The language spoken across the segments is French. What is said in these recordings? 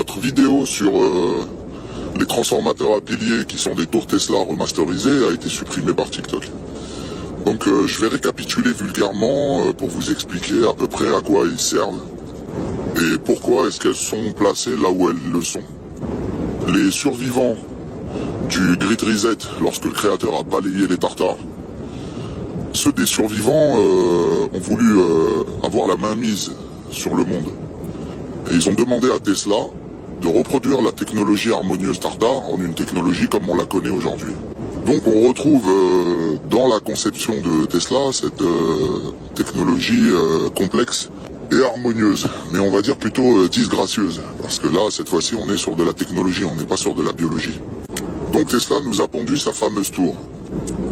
Notre vidéo sur les transformateurs à piliers qui sont des tours Tesla remasterisés a été supprimée par TikTok. Donc je vais récapituler vulgairement pour vous expliquer à peu près à quoi ils servent et pourquoi est-ce qu'elles sont placées là où elles le sont. Les survivants du Grid Reset, lorsque le créateur a balayé les tartares, ceux des survivants ont voulu avoir la main mise sur le monde. Et ils ont demandé à Tesla de reproduire la technologie harmonieuse tartare en une technologie comme on la connaît aujourd'hui. Donc on retrouve dans la conception de Tesla cette technologie complexe et harmonieuse, mais on va dire plutôt disgracieuse, parce que là, cette fois-ci, on est sur de la technologie, on n'est pas sur de la biologie. Donc Tesla nous a pondu sa fameuse tour.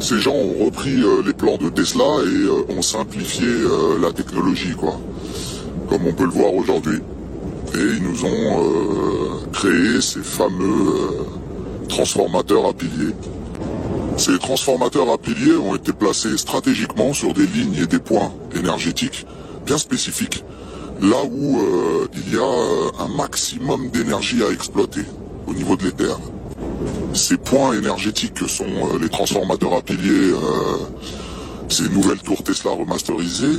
Ces gens ont repris les plans de Tesla et ont simplifié la technologie, quoi, comme on peut le voir aujourd'hui. Et ils nous ont créé ces fameux transformateurs à piliers. Ces transformateurs à piliers ont été placés stratégiquement sur des lignes et des points énergétiques bien spécifiques, là où il y a un maximum d'énergie à exploiter au niveau de l'éther. Ces points énergétiques que sont les transformateurs à piliers, ces nouvelles tours Tesla remasterisées,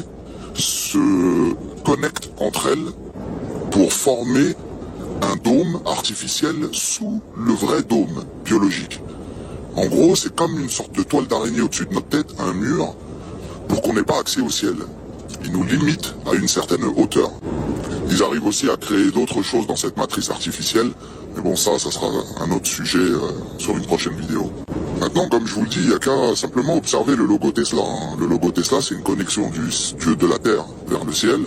se connectent entre elles pour former un dôme artificiel sous le vrai dôme biologique. En gros, c'est comme une sorte de toile d'araignée au-dessus de notre tête, un mur, pour qu'on n'ait pas accès au ciel. Ils nous limitent à une certaine hauteur. Ils arrivent aussi à créer d'autres choses dans cette matrice artificielle, mais bon, ça sera un autre sujet sur une prochaine vidéo. Maintenant, comme je vous le dis, il n'y a qu'à simplement observer le logo Tesla. Le logo Tesla, c'est une connexion de la Terre vers le ciel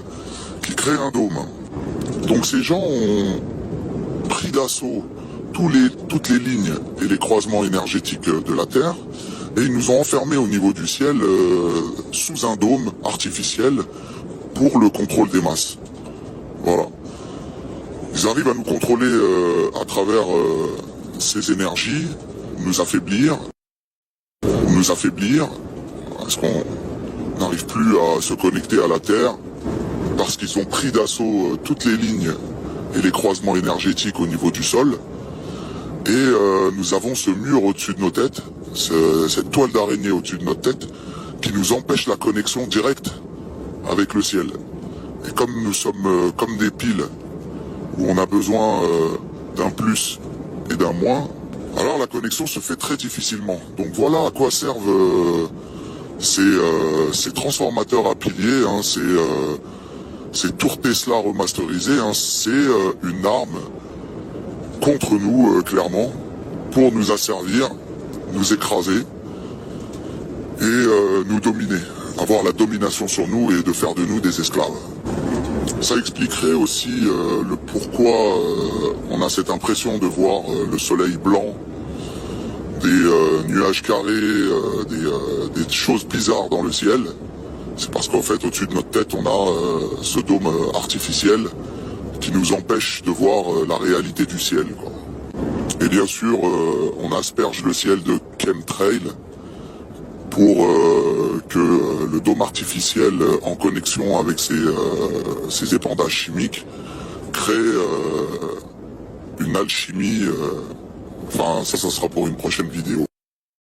qui crée un dôme. Donc ces gens ont pris d'assaut toutes les lignes et les croisements énergétiques de la Terre, et ils nous ont enfermés au niveau du ciel sous un dôme artificiel pour le contrôle des masses. Voilà. Ils arrivent à nous contrôler à travers ces énergies, nous affaiblir, parce qu'on n'arrive plus à se connecter à la Terre, parce qu'ils ont pris d'assaut toutes les lignes et les croisements énergétiques au niveau du sol. Et nous avons ce mur au-dessus de nos têtes, cette toile d'araignée au-dessus de notre tête, qui nous empêche la connexion directe avec le ciel. Et comme nous sommes comme des piles, où on a besoin d'un plus et d'un moins, alors la connexion se fait très difficilement. Donc voilà à quoi servent ces transformateurs à piliers, ces tours Tesla remasterisées, c'est une arme contre nous, clairement, pour nous asservir, nous écraser et nous dominer, avoir la domination sur nous et de faire de nous des esclaves. Ça expliquerait aussi le pourquoi on a cette impression de voir le soleil blanc, des nuages carrés, des choses bizarres dans le ciel. C'est parce qu'en fait, au-dessus de notre tête, on a ce dôme artificiel qui nous empêche de voir la réalité du ciel, quoi. Et bien sûr, on asperge le ciel de chemtrails pour que le dôme artificiel en connexion avec ces épandages chimiques crée une alchimie. Enfin, ça sera pour une prochaine vidéo.